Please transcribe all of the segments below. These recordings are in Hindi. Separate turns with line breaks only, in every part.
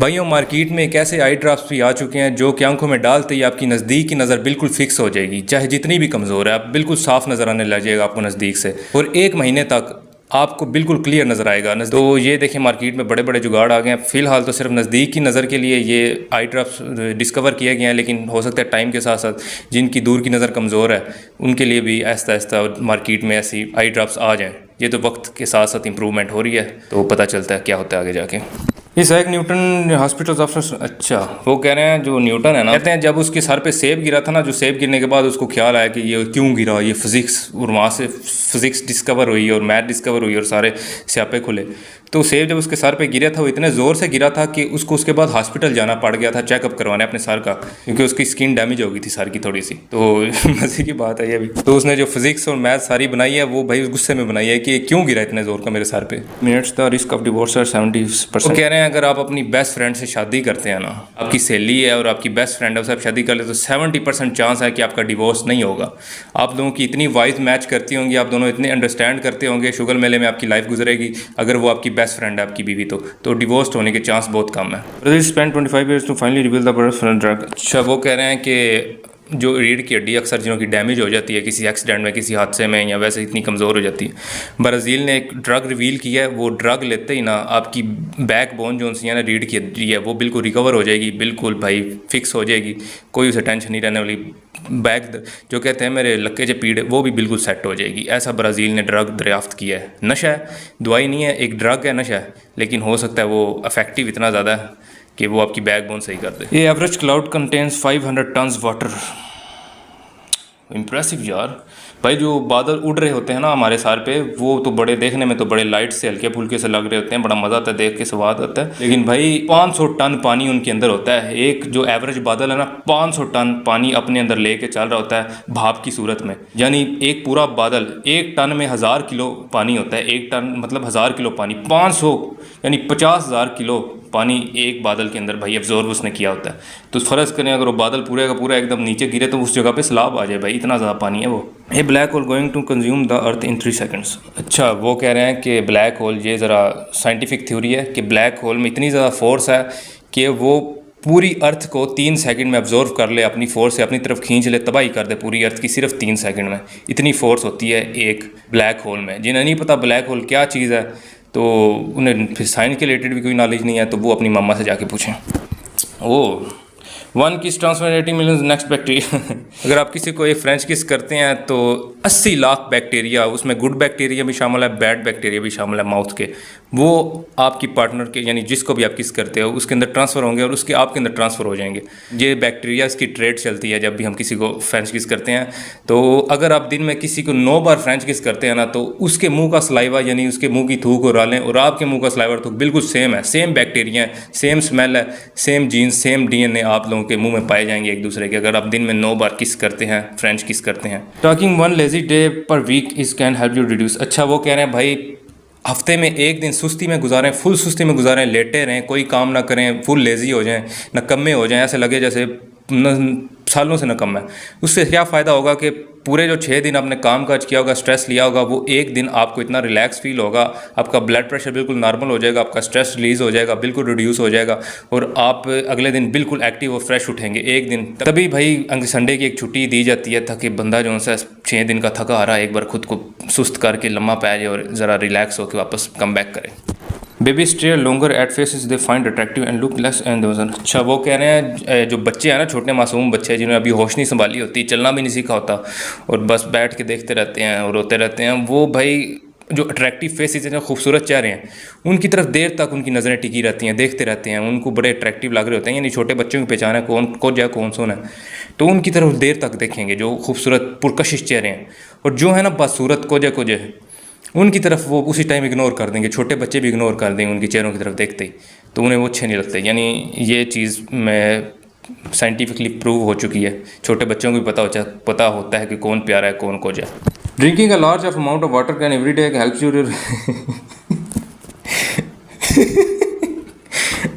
भाइयों, मार्केट में एक ऐसे आई ड्रॉप्स भी आ चुके हैं जो कि आंखों में डालते ही आपकी नज़दीक की नज़र बिल्कुल फिक्स हो जाएगी, चाहे जितनी भी कमज़ोर है। आप बिल्कुल साफ नज़र आने लग जाएगा आपको नज़दीक से, और 1 महीने तक आपको बिल्कुल क्लियर नज़र आएगा। तो ये देखें, मार्केट में बड़े बड़े जुगाड़ आ गए हैं। फ़िलहाल तो सिर्फ नज़दीक की नज़र के लिए ये आई ड्रॉप्स डिस्कवर किए गए हैं, लेकिन हो सकता है टाइम के साथ साथ जिनकी दूर की नज़र कमज़ोर है उनके लिए भी आहिस्ता आहिस्ता मार्केट में ऐसी आई ड्रॉप्स आ जाएँ। ये तो वक्त के साथ साथ इम्प्रूवमेंट हो रही है, तो पता चलता है क्या होता है आगे जाके। इस एक न्यूटन हॉस्पिटल ऑफिसर, अच्छा, वो कह रहे हैं जो न्यूटन है ना, कहते हैं जब उसके सर पे सेब गिरा था ना, जो सेब गिरने के बाद उसको ख्याल आया कि ये क्यों गिरा, ये फिजिक्स, और वहाँ से फिजिक्स डिस्कवर हुई और मैथ डिस्कवर हुई और सारे स्यापे खुले। तो सेब जब उसके सर पे गिरा था वो इतने ज़ोर से गिरा था कि उसको उसके बाद हॉस्पिटल जाना पड़ गया था चेकअप करवाने अपने सर का, क्योंकि उसकी स्किन डैमेज हो गई थी सर की थोड़ी सी। तो मज़े की बात है ये भी। तो उसने जो फिजिक्स और मैथ सारी बनाई है वो भाई गुस्से में बनाई है कि क्यों गिरा इतने ज़ोर का मेरे सर पे। Minutes the risk of divorce 70%। कह रहे हैं अगर आप अपनी बेस्ट फ्रेंड से शादी करते हैं ना, आपकी सहेली है और आपकी बेस्ट फ्रेंड है, उससे आप शादी कर ले तो 70% चांस है कि आपका डिवोर्स नहीं होगा। आप दोनों की इतनी वाइज मैच करती होंगी, आप दोनों इतने अंडरस्टैंड करते होंगे, शुगर मेले में आपकी लाइफ गुजरेगी। अगर वो आपकी बेस्ट फ्रेंड है, आपकी बीवी, तो डिवोर्स होने के चांस बहुत कम है। Spend 25 years to finally reveal the birth of drug। अच्छा, वो कह रहे हैं कि जो रीढ़ की हड्डी अक्सर जिनों की डैमेज हो जाती है किसी एक्सीडेंट में, किसी हादसे में, या वैसे इतनी कमज़ोर हो जाती है, ब्राज़ील ने एक ड्रग रिवील किया है। वो ड्रग लेते ही ना आपकी बैक बोन जो है ना, रीढ़ की हड्डी है, वो बिल्कुल रिकवर हो जाएगी, बिल्कुल भाई फिक्स हो जाएगी, कोई उसे टेंशन नहीं रहने वाली। बैक जो कहते हैं मेरे लक्के से पीड़, वो भी बिल्कुल सेट हो जाएगी। ऐसा ब्राज़ील ने ड्रग दरियाफ्त किया है। नशा है, दवाई नहीं है, एक ड्रग है, नशा है, लेकिन हो सकता है वो इफेक्टिव इतना ज़्यादा है कि वो आपकी बैक बोन सही कर दे। ये average cloud contains 500 tons water. Impressive यार। भाई जो बादल उड़ रहे होते हैं ना हमारे सर पे, वो तो बड़े देखने में तो बड़े लाइट से हल्के फुल्के से लग रहे होते हैं, बड़ा मज़ा आता है देख के, स्वाद आता है। लेकिन भाई 500 टन पानी उनके अंदर होता है। एक जो एवरेज बादल है ना, 500 टन पानी अपने अंदर लेके चल रहा होता है भाप की सूरत में। यानी एक पूरा बादल, 1 टन में 1000 किलो पानी होता है। 1 टन मतलब 1000 किलो पानी, 500 यानी 50,000 किलो पानी एक बादल के अंदर भाई एब्जॉर्ब उसने किया होता है। तो फ़र्ज़ करें अगर वो बादल पूरे का पूरा एकदम नीचे गिरे तो उस जगह पे सैलाब आ जाए भाई, इतना ज़्यादा पानी है वो। A black hole going to consume the earth in 3 seconds। अच्छा, वो कह रहे हैं कि ब्लैक होल, ये ज़रा साइंटिफिक थ्योरी है कि ब्लैक होल में इतनी ज़्यादा फोर्स है कि वो पूरी अर्थ को 3 सेकंड में ऑब्जर्व कर ले, अपनी फोर्स से अपनी तरफ खींच ले, तबाही कर दे पूरी अर्थ की सिर्फ 3 सेकंड में। इतनी फोर्स होती है एक ब्लैक होल में। जिन्हें नहीं पता ब्लैक होल क्या चीज़ है, तो उन्हें फिर साइंस के रिलेटेड भी कोई नॉलेज नहीं है, तो वो अपनी मम्मा से जाके पूछें। ओह, 1 किस ट्रांसफर 80 मिलियन नेक्स्ट बैक्टीरिया। अगर आप किसी को एक फ्रेंच किस करते हैं तो 80 लाख बैक्टीरिया, उसमें गुड बैक्टीरिया भी शामिल है, बैड बैक्टीरिया भी शामिल है माउथ के, वो आपकी पार्टनर के यानी जिसको भी आप किस करते हो उसके अंदर ट्रांसफ़र होंगे और उसके आपके अंदर ट्रांसफ़र हो जाएंगे। ये बैक्टीरिया इसकी ट्रेड चलती है जब भी हम किसी को फ्रेंच किस करते हैं। तो अगर आप दिन में किसी को 9 बार फ्रेंच किस करते हैं ना, तो उसके मुंह का सलाइवा यानी उसके मुंह की थूक और रालें और आपके मुंह का सलाइवा थूक बिल्कुल सेम है, सेम बैक्टीरिया है, सेम स्मेल है, सेम जीन्स, सेम DNA आप लोगों के मुंह में पाए जाएंगे एक दूसरे के, अगर आप दिन में 9 बार किस करते हैं, फ्रेंच किस करते हैं। Talking 1 lazy day per week is can help you reduce. अच्छा, वो कह रहे हैं भाई हफ्ते में एक दिन सुस्ती में गुजारें, फुल सुस्ती में गुजारें, लेटे रहें, कोई काम ना करें, फुल लेज़ी हो जाएं, नकम्मे हो जाएं, ऐसे लगे जैसे सालों से नकम्मा है। उससे क्या फ़ायदा होगा कि पूरे जो 6 दिन आपने काम काज किया होगा, स्ट्रेस लिया होगा, वो एक दिन आपको इतना रिलैक्स फील होगा, आपका ब्लड प्रेशर बिल्कुल नॉर्मल हो जाएगा, आपका स्ट्रेस रिलीज़ हो जाएगा, बिल्कुल रिड्यूस हो जाएगा, और आप अगले दिन बिल्कुल एक्टिव और फ्रेश उठेंगे एक दिन। तभी भाई संडे की एक छुट्टी दी जाती है ताकि बंदा जो है 6 दिन का थका आ रहा है एक बार खुद को सुस्त करके लम्बा पै जाए और ज़रा रिलैक्स होकर वापस कम बैक करे। Baby stare longer at faces they find attractive and look less and dozen. अच्छा, वो कह रहे हैं जो बच्चे हैं ना, छोटे मासूम बच्चे जिन्होंने अभी होश नहीं संभाली होती, चलना भी नहीं सीखा होता और बस बैठ के देखते रहते हैं और रोते रहते हैं, वो भाई जो अट्रैक्टिव फेसेस हैं, खूबसूरत चेहरे हैं, उनकी तरफ देर तक उनकी नज़रें टिकी रहती हैं, देखते रहते हैं, उनको बड़े अट्रैक्टिव लग रहे होते हैं। यानी छोटे बच्चों की पहचान है कौन को जाए कौन सोना है, तो उनकी तरफ देर तक देखेंगे जो खूबसूरत पुरकशिश चेहरे हैं। और जो है ना बदसूरत कोजे उनकी तरफ वो उसी टाइम इग्नोर कर देंगे। छोटे बच्चे भी इग्नोर कर देंगे उनकी चेहरों की तरफ देखते ही, तो उन्हें वो अच्छे नहीं लगते। यानी ये चीज़ में साइंटिफिकली प्रूव हो चुकी है। छोटे बच्चों को भी पता होता है कि कौन प्यारा है कौन कोजा। Drinking a large of amount of water can every day helps you.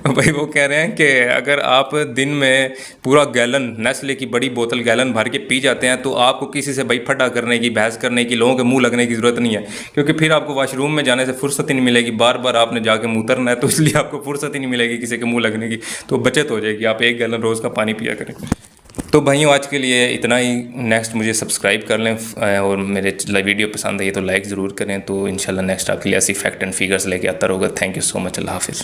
भाई वो कह रहे हैं कि अगर आप दिन में पूरा गैलन नेस्ले की बड़ी बोतल गैलन भर के पी जाते हैं तो आपको किसी से भाई फटा करने की, बहस करने की, लोगों के मुंह लगने की ज़रूरत नहीं है, क्योंकि फिर आपको वॉशरूम में जाने से फुर्सत ही नहीं मिलेगी, बार बार आपने जाके मुँह उतरना है, तो इसलिए आपको फुर्सत ही नहीं मिलेगी किसी के मुँह लगने की। तो बचत हो जाएगी, आप 1 गैलन रोज़ का पानी पिया करें। तो भाइयों आज के लिए इतना ही। नेक्स्ट मुझे सब्सक्राइब कर लें और मेरे वीडियो पसंद आई तो लाइक ज़रूर करें। तो इंशाल्लाह नेक्स्ट आपके लिए ऐसी फैक्ट एंड फिगर्स लेके आता रहूँगा। Thank you so much. अल्लाह हाफिज़।